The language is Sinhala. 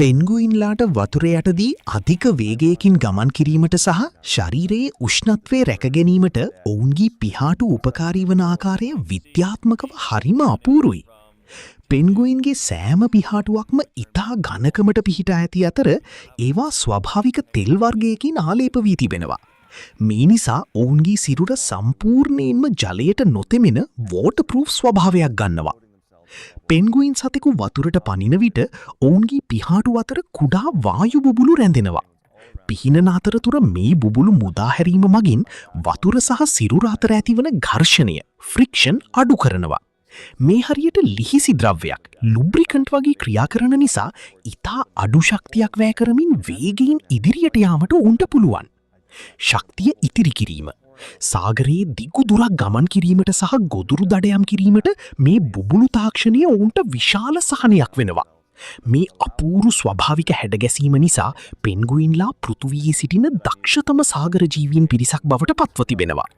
පෙන්ගුයින්ලාට වතුර යටදී අධික වේගයකින් ගමන් කිරීමට සහ ශරීරයේ උෂ්ණත්වය රැකගැනීමට ඔවුන්ගේ පිහාටු උපකාරී වන ආකාරය විද්‍යාත්මකව හරිම අපූරුයි. පෙන්ගුයින්ගේ සෑම පිහාටුවක්ම ඉතා ඝනකමට පිහිටා ඇති අතර ඒවා ස්වභාවික තෙල් වර්ගයකින් ආලේප වී තිබෙනවා. මේ නිසා ඔවුන්ගේ සිරුර සම්පූර්ණයෙන්ම ජලයට නොතෙමෙන වෝටර්ප්‍රූෆ් ස්වභාවයක් ගන්නවා. පෙන්ගුයින් සතෙකු වතුරට පනින විට ඔවුන්ගේ පිහාටු අතර කුඩා වායු බුබුලු රැඳෙනවා. පිහිනන අතරතුර මේ බුබුලු මුදාහැරීම මගින් වතුර සහ සිරුර අතර ඇතිවන ඝර්ෂණය ෆ්‍රික්ෂන් අඩු කරනවා. මේ හරියට ලිහිසි ද්‍රව්‍යයක් ලුබ්‍රිකන්ට් වගේ ක්‍රියා කරන නිසා ඉතා අඩු ශක්තියක් වැය කරමින් වේගයෙන් ඉදිරියට යාමට උන්ට පුළුවන්. ශක්තිය ඉතිරි කිරීම සාගරයේ දිගු දුරක් ගමන් කිරීමට සහ ගොදුරු දඩයම් කිරීමට මේ බුබුලු තාක්ෂණය ඔවුන්ට විශාල සහනයක් වෙනවා. මේ අපූරු ස්වභාවික හැඩගැසීම නිසා පෙන්ගුයින්ලා පෘථුවියේ සිටින දක්ෂතම සාගර ජීවීන් පිරිසක් බවට පත්ව තිබෙනවා.